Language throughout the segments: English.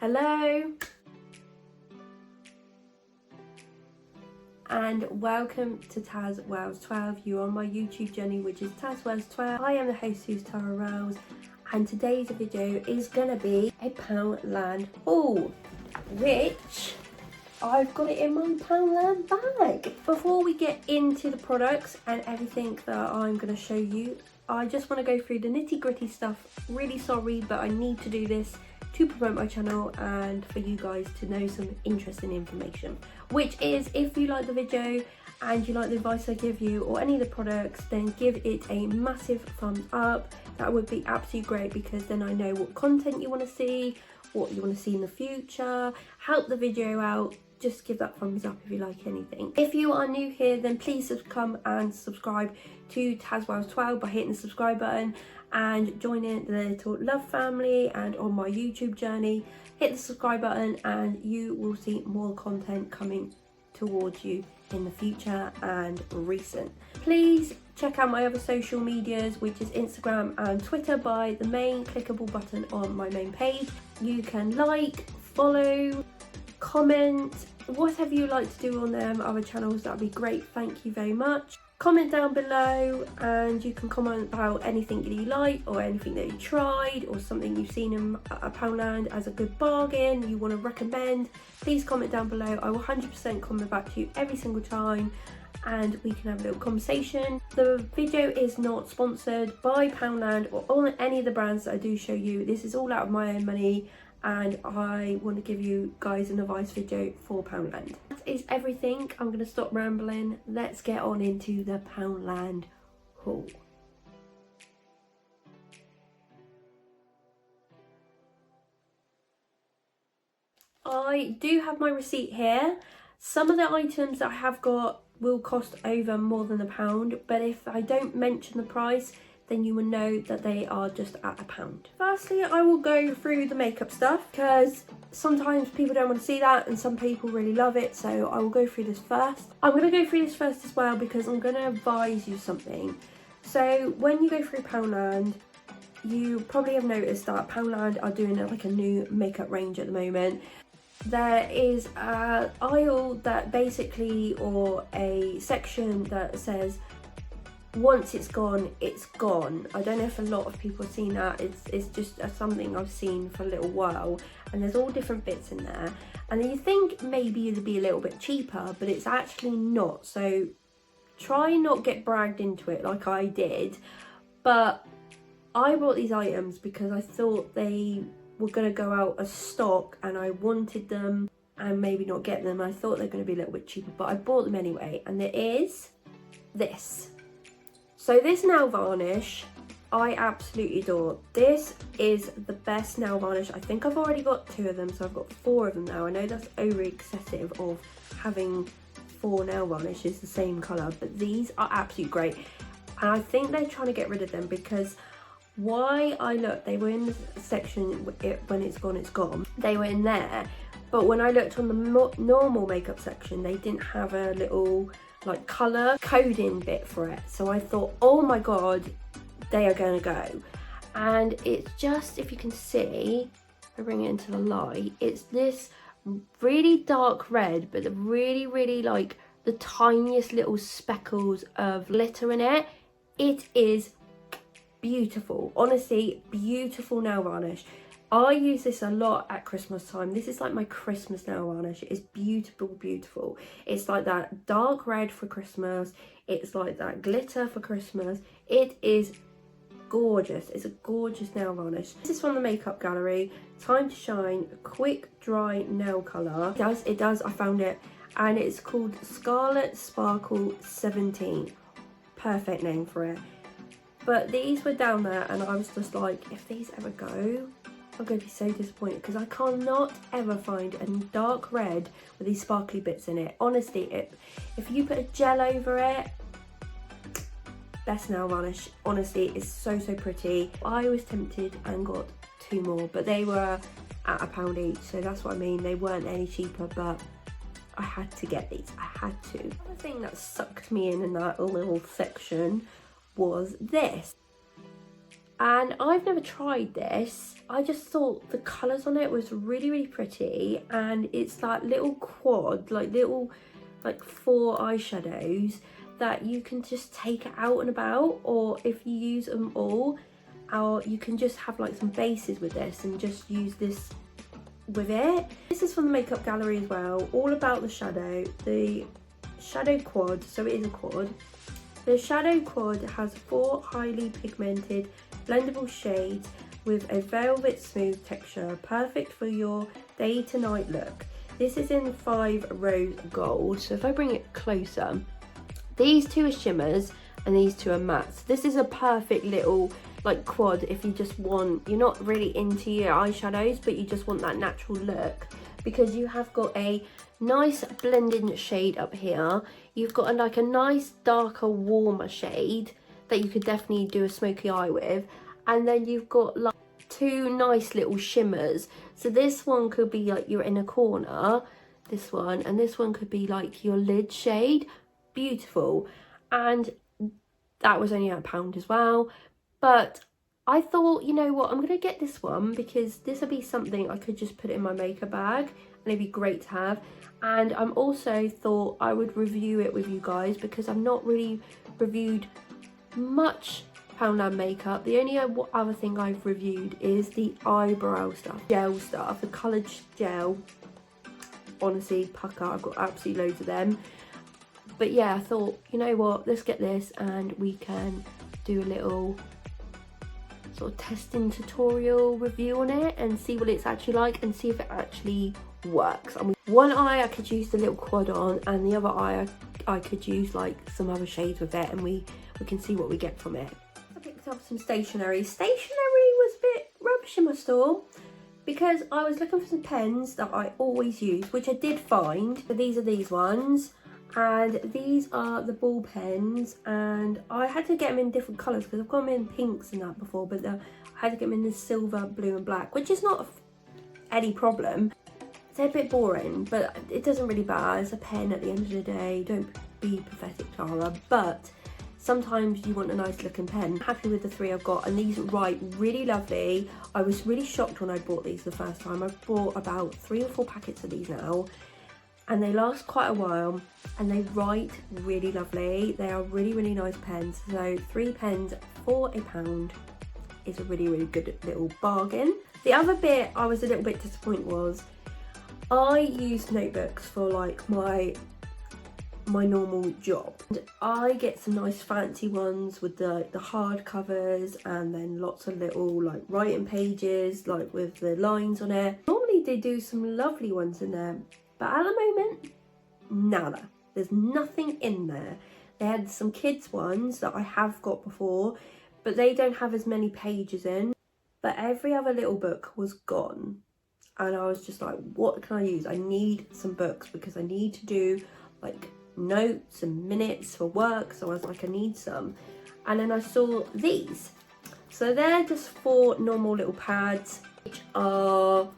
Hello and welcome to tazwells12. You're on my YouTube journey, which is tazwells12. I am the host who's Tara Wells, and today's video is gonna be a Poundland haul, which I've got it in my Poundland bag. Before we get into the products and everything that I'm gonna show you, I just want to go through the nitty-gritty stuff. Really sorry, but I need to do this to promote my channel and for you guys to know some interesting information, which is, if you like the video and you like the advice I give you or any of the products, then give it a massive thumbs up. That would be absolutely great, because then I know what content you want to see, what you want to see in the future. Help the video out. Just give that thumbs up if you like anything. If you are new here, then please come and subscribe to tazwells12 by hitting the subscribe button and joining the little love family. And on my YouTube journey, hit the subscribe button and you will see more content coming towards you in the future and recent. Please check out my other social medias, which is Instagram and Twitter, by the main clickable button on my main page. You can like, follow, comment, whatever you like to do on them other channels. That'd be great. Thank you very much. Comment down below and you can comment about anything that you like or anything that you tried or something you've seen in a Poundland as a good bargain you want to recommend. Please comment down below. I will 100% comment back to you every single time and we can have a little conversation. The video is not sponsored by Poundland or on any of the brands that I do show you. This is all out of my own money, and I want to give you guys an advice video for Poundland. That is everything. I'm going to stop rambling. Let's get on into the Poundland haul. I do have my receipt here. Some of the items that I have got will cost over more than £1, but if I don't mention the price, then you will know that they are just at £1. Firstly, I will go through the makeup stuff, because sometimes people don't want to see that and some people really love it, so I will go through this first. I'm going to go through this first as well because I'm going to advise you something. So when you go through Poundland, you probably have noticed that Poundland are doing like a new makeup range at the moment. There is an aisle that basically, or a section that says, once it's gone, it's gone. I don't know if a lot of people have seen that. It's just something I've seen for a little while, and there's all different bits in there, and you think maybe it'd be a little bit cheaper, but it's actually not. So try not get dragged into it like I did. But I bought these items because I thought they were going to go out of stock and I wanted them and maybe not get them. I thought they're going to be a little bit cheaper, but I bought them anyway. And there is this. So this nail varnish, I absolutely adore. This is the best nail varnish. I think I've already got 2 of them, so I've got 4 of them now. I know that's over excessive of having 4 nail varnishes the same colour, but these are absolutely great. And I think they're trying to get rid of them, because why I looked, they were in the section when it's gone, it's gone. They were in there, but when I looked on the normal makeup section, they didn't have a little like colour coding bit for it. So I thought, oh my god, they are going to go. And it's just, if you can see, if I bring it into the light, it's this really dark red, but the really like the tiniest little speckles of glitter in it. It is beautiful, honestly, beautiful nail varnish. I use this a lot at Christmas time. This is like my Christmas nail varnish. It is beautiful, beautiful. It's like that dark red for Christmas. It's like that glitter for Christmas. It is gorgeous. It's a gorgeous nail varnish. This is from the Makeup Gallery. Time to Shine Quick Dry Nail Colour. It does, I found it. And it's called Scarlet Sparkle 17. Perfect name for it. But these were down there and I was just like, if these ever go, I'm going to be so disappointed, because I cannot ever find a dark red with these sparkly bits in it. Honestly, if you put a gel over it, best nail varnish. Honestly, it's so pretty. I was tempted and got 2 more, but they were at £1 each, so that's what I mean. They weren't any cheaper, but I had to get these. I had to. The other thing that sucked me in that little section was this. and I've never tried this. I just thought the colours on it was really pretty, and it's that little quad, like little 4 eyeshadows that you can just take out and about, or if you use them all, or you can just have like some bases with this and just use this with it. This is from the Makeup Gallery as well, all about the shadow quad, so it is a quad. The shadow quad has 4 highly pigmented blendable shades with a velvet smooth texture, perfect for your day to night look. This is in 5 Rose Gold, so if I bring it closer, these 2 are shimmers and these 2 are mattes. This is a perfect little like quad if you just want, you're not really into your eyeshadows but you just want that natural look, because you have got a nice blending shade up here, you've got like a nice darker warmer shade that you could definitely do a smoky eye with, and then you've got like 2 nice little shimmers. So this one could be like your inner corner, this one, and this one could be like your lid shade. Beautiful. And that was only £1 as well, but I thought, you know what, I'm gonna get this one because this will be something I could just put in my makeup bag and it'd be great to have. And I'm also thought I would review it with you guys because I've not really reviewed much Poundland makeup. The only other thing I've reviewed is the eyebrow stuff, gel stuff, the coloured gel. Honestly, pucker, I've got absolutely loads of them. But yeah, I thought, you know what, let's get this and we can do a little sort of testing tutorial review on it and see what it's actually like and see if it actually works. I mean, one eye I could use the little quad on, and the other eye I could use like some other shades with it, and we can see what we get from it. I picked up some stationery. Stationery was a bit rubbish in my store because I was looking for some pens that I always use, which I did find. But these are these ones. And these are the ball pens, and I had to get them in different colours because I've got them in pinks and that before, but I had to get them in the silver, blue and black, which is not any problem. They're a bit boring, but it doesn't really matter. It's a pen at the end of the day. Don't be pathetic, Tara, but sometimes you want a nice looking pen. I'm happy with the 3 I've got, and these write really lovely. I was really shocked when I bought these the first time. I've bought about 3 or 4 packets of these now, and they last quite a while and they write really lovely. They are really nice pens. So 3 pens for £1 is a really good little bargain. The other bit I was a little bit disappointed was I use notebooks for like my normal job. And I get some nice fancy ones with the hard covers, and then lots of little like writing pages like with the lines on it. Normally they do some lovely ones in there, but at the moment, nada. There's nothing in there. They had some kids ones that I have got before, but they don't have as many pages in. But every other little book was gone. And I was just like, what can I use? I need some books because I need to do like notes and minutes for work. So I was like, I need some. And then I saw these. So they're just 4 normal little pads, which are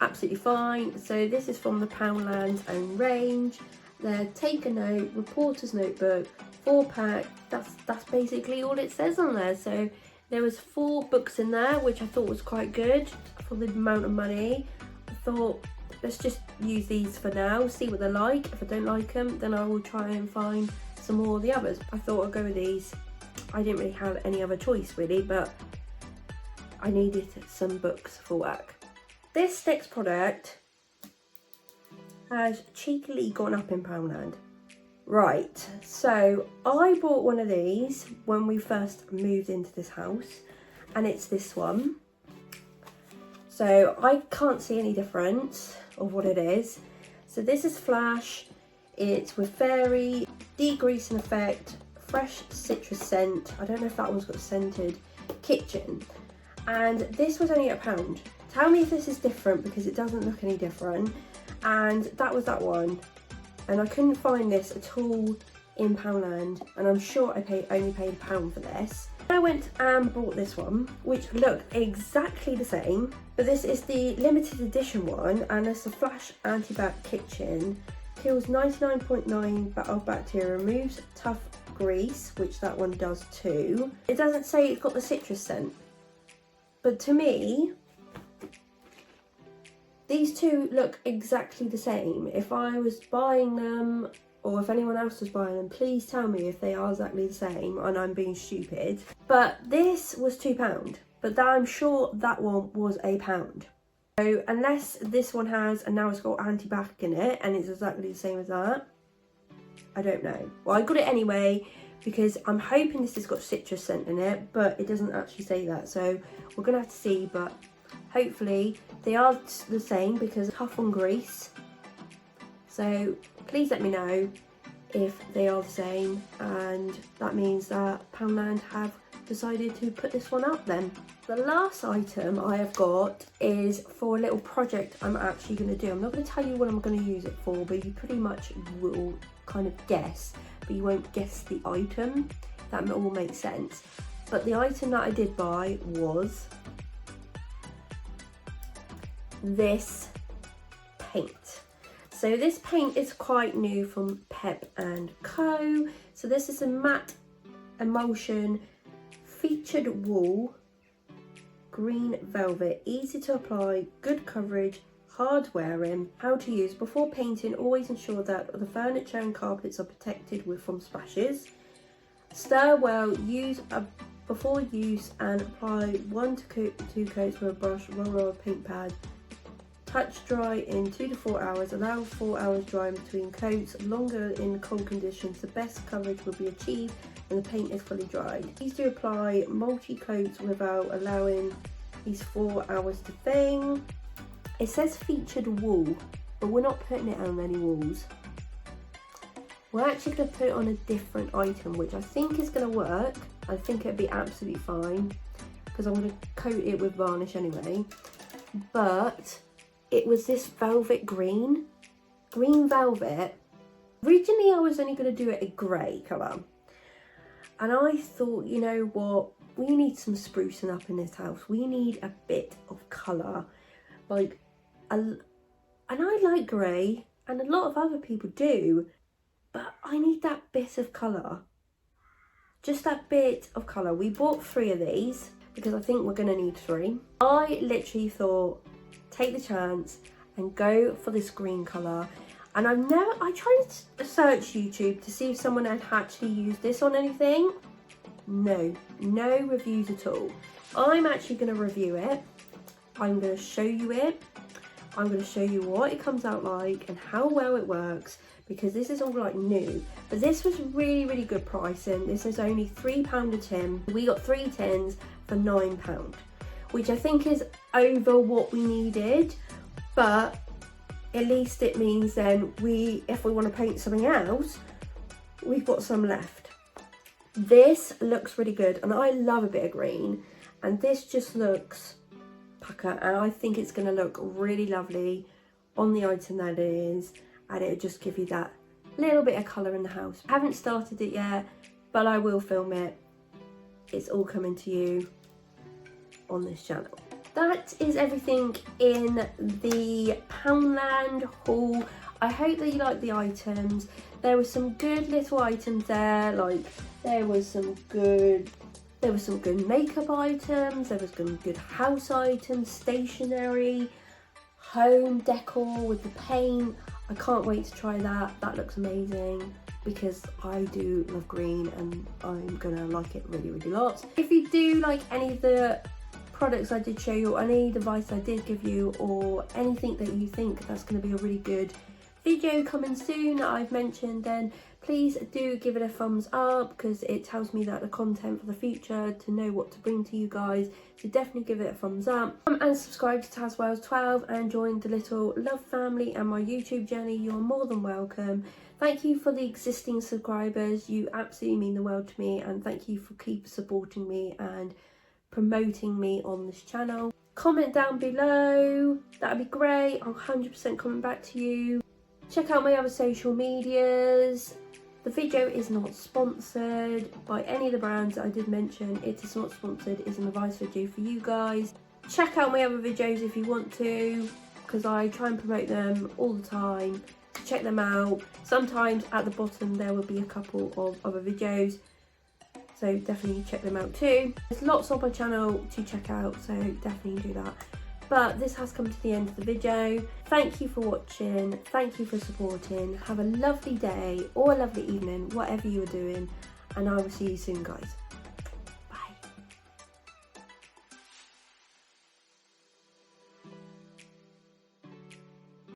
absolutely fine. So this is from the Poundland's own range. They're take a note, reporter's notebook, 4-pack. That's basically all it says on there. So there was 4 books in there, which I thought was quite good for the amount of money. I thought, let's just use these for now, see what they're like. If I don't like them, then I will try and find some more of the others. I thought I'd go with these. I didn't really have any other choice really, but I needed some books for work. This next product has cheekily gone up in Poundland. Right, so I bought one of these when we first moved into this house, and it's this one. So I can't see any difference of what it is. So this is Flash. It's with fairy, degreasing effect, fresh citrus scent. I don't know if that one's got scented, kitchen. And this was only £1. Tell me if this is different because it doesn't look any different. And that was that one. And I couldn't find this at all in Poundland, and I'm sure I only paid £1 for this. I went and bought this one, which looked exactly the same, but this is the limited edition one, and it's a Flash Anti-Bac Kitchen. Kills 99.9% of bacteria, removes tough grease, which that one does too. It doesn't say it's got the citrus scent, But to me, these two look exactly the same. If I was buying them, or if anyone else was buying them, please tell me if they are exactly the same and I'm being stupid. But this was £2, but I'm sure that one was £1. So unless this one has, and now it's got anti-bac in it and it's exactly the same as that, I don't know. Well, I got it anyway because I'm hoping this has got citrus scent in it, but it doesn't actually say that. So we're gonna have to see, but hopefully they are the same because tough on grease. So please let me know if they are the same, and that means that Poundland have decided to put this one up then. The last item I have got is for a little project I'm actually going to do. I'm not going to tell you what I'm going to use it for, but you pretty much will kind of guess, but you won't guess the item. That all makes sense. But the item that I did buy was this paint. So this paint is quite new from Pep & Co. So this is a matte emulsion featured wool, green velvet, easy to apply, good coverage, hard wearing. How to use: before painting, always ensure that the furniture and carpets are protected from splashes. Stir well, before use, and apply 1 to 2 coats with a brush, roller or paint pad. Touch dry in 2 to 4 hours. Allow 4 hours dry in between coats. Longer in cold conditions. The best coverage will be achieved when the paint is fully dried. Please do apply multi-coats without allowing these 4 hours to thing. It says featured wool, but we're not putting it on any walls. We're actually going to put it on a different item, which I think is going to work. I think it'd be absolutely fine because I'm going to coat it with varnish anyway. But it was this velvet green velvet. Originally I was only going to do it a grey colour, and I thought, you know what, we need some sprucing up in this house. We need a bit of colour, and I like grey, and a lot of other people do, but I need that bit of colour, just that bit of colour. We bought 3 of these because I think we're going to need 3. I literally thought, take the chance and go for this green colour. And I tried to search YouTube to see if someone had actually used this on anything. No reviews at all. I'm actually going to review it. I'm going to show you it. I'm going to show you what it comes out like and how well it works, because this is all like new. But this was really good pricing. This is only £3 a tin. We got 3 tins for £9, which I think is over what we needed, but at least it means then if we want to paint something else, we've got some left. This looks really good, and I love a bit of green, and this just looks pucker, and I think it's going to look really lovely on the item that it is, and it'll just give you that little bit of colour in the house. I haven't started it yet, but I will film it. It's all coming to you on this channel. That is everything in the Poundland haul. I hope that you like the items. There were some good little items there, like there was some good makeup items, there was some good house items, stationery, home decor with the paint. I can't wait to try that. That looks amazing because I do love green and I'm gonna like it really lots. If you do like any of the products I did show you, or any advice I did give you, or anything that you think that's going to be a really good video coming soon that I've mentioned, then please do give it a thumbs up, because it tells me that the content for the future, to know what to bring to you guys. So definitely give it a thumbs up, and subscribe to tazwells12 and join the little love family and my YouTube journey. You're more than welcome. Thank you for the existing subscribers, you absolutely mean the world to me, and thank you for keep supporting me and promoting me on this channel. Comment down below, that'd be great. I'll 100% comment back to you. Check out my other social medias. The video is not sponsored by any of the brands that I did mention. It is not sponsored, it's an advice video for you guys. Check out my other videos if you want to, because I try and promote them all the time. Check them out. Sometimes at the bottom there will be a couple of other videos. so definitely check them out too. There's lots on my channel to check out, so definitely do that. But this has come to the end of the video. Thank you for watching, thank you for supporting. Have a lovely day or a lovely evening, whatever you are doing, and I will see you soon, guys.